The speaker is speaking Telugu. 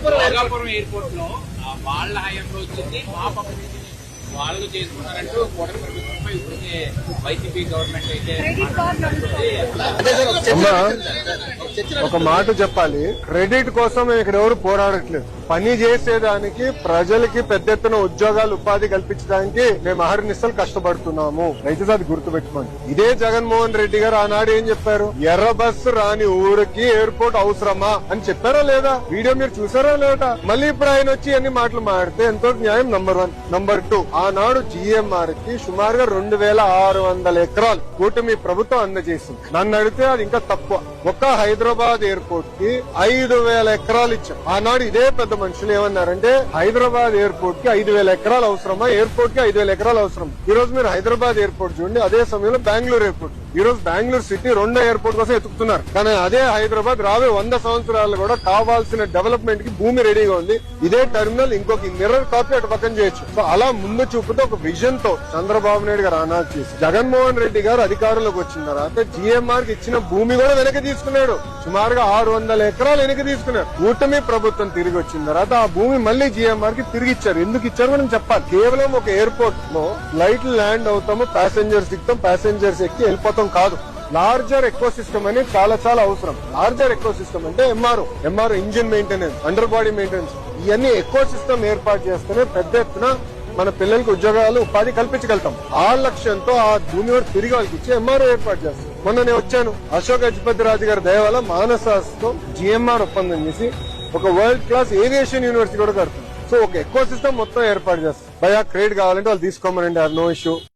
నాగాపురం ఎయిర్పోర్ట్ లో వాళ్ళ హయాంలో వచ్చింది, మా పక్కన వాళ్ళు చేసుకున్నారంటూ కూటమి ప్రభుత్వంపై ఇప్పటికే వైసీపీ గవర్నమెంట్ అయితే ఒక మాట చెప్పాలి. క్రెడిట్ కోసం ఇక్కడ ఎవరు పోరాడట్లేదు. పని చేసేదానికి, ప్రజలకి పెద్ద ఎత్తున ఉద్యోగాలు, ఉపాధి కల్పించడానికి మేము అహర్నిశలు కష్టపడుతున్నాము. దయచేసి అది గుర్తుపెట్టుకోండి. ఇదే జగన్మోహన్ రెడ్డి గారు ఆనాడు ఏం చెప్పారు? ఎర్ర బస్సు రాని ఊరికి ఎయిర్పోర్ట్ అవసరమా అని చెప్పారా లేదా? వీడియో మీరు చూసారా లేదా? మళ్ళీ ఇప్పుడు ఆయన వచ్చి అన్ని మాటలు మాడితే ఎంతో న్యాయం. నంబర్ 1. నంబర్ 2, ఆనాడు జిఎంఆర్ కి సుమారుగా 2600 ఎకరాలు కూటమి ప్రభుత్వం అందజేసింది. నన్ను అడిగితే అది ఇంకా తక్కువ. ఒక్క హైదరాబాద్ ఎయిర్పోర్ట్ కి 5000 ఎకరాలు ఇచ్చాం. ఆనాడు ఇదే పెద్ద మనుషులు ఏమన్నారంటే హైదరాబాద్ ఎయిర్పోర్ట్ కి 5000 ఎకరాలు అవసరమా, ఎయిర్పోర్ట్ కి 5000 ఎకరాలు అవసరం. ఈ రోజు మీరు హైదరాబాద్ ఎయిర్పోర్ట్ చూడండి, అదే సమయంలో బెంగళూరు ఎయిర్పోర్ట్. ఈ రోజు బెంగళూరు సిటీ 2వ ఎయిర్పోర్ట్ కోసం ఎత్తుకుతున్నారు. కానీ అదే హైదరాబాద్ రాబోయే 100 సంవత్సరాలు కూడా కావాల్సిన డెవలప్మెంట్ కి భూమి రెడీగా ఉంది. ఇదే టెర్మినల్ ఇంకొక మిర్రర్ కాపీ అటు పక్కన చేయొచ్చు. సో అలా ముందు చూపుతో ఒక విజన్ తో చంద్రబాబు నాయుడు గారు ఆనాడు చేసి, జగన్మోహన్ రెడ్డి గారు అధికారంలోకి వచ్చిన తర్వాత జిఎంఆర్ కి ఇచ్చిన భూమి కూడా వెనక్కి తీసుకున్నాడు. సుమారుగా 600 ఎకరాలు వెనక్కి తీసుకున్నాడు. కూటమి ప్రభుత్వం తిరిగి వచ్చిన తర్వాత ఆ భూమి మళ్ళీ జిఎంఆర్ కి తిరిగి ఇచ్చారు. ఎందుకు ఇచ్చారు మనం చెప్పాలి. కేవలం ఒక ఎయిర్పోర్ట్ లో ఫ్లైట్ ల్యాండ్ అవుతాము, ప్యాసింజర్స్ దిగుతాం, ప్యాసింజర్స్ ఎక్కి వెళ్ళిపోతాం కాదు. లార్జర్ ఎకో సిస్టమ్ అనేది చాలా చాలా అవసరం. లార్జర్ ఎకో సిస్టమ్ అంటే MRO engine maintenance, under body maintenance, ఇవన్నీ ఎకో సిస్టమ్ ఏర్పాటు చేస్తేనే పెద్ద ఎత్తున మన పిల్లలకి ఉద్యోగాలు, ఉపాధి కల్పించగలుగుతాం. ఆ లక్ష్యంతో ఆ భూమి కూడా తిరిగి వాళ్ళకి ఇచ్చి ఎంఆర్ఓ ఏర్పాటు చేస్తాం. మొన్న నేను వచ్చాను, అశోక్ గజపతి రాజు గారి దయ వల్ల మానసాస్తో జిఎంఆర్ ఒప్పందం చేసి ఒక వరల్డ్ క్లాస్ ఏవియేషన్ యూనివర్సిటీ కూడా కడుతుంది. సో ఒక ఎకో సిస్టమ్ మొత్తం ఏర్పాటు చేస్తాం. భయా క్రెడిట్ కావాలంటే వాళ్ళు తీసుకోమనండి, నో ఇష్యూ.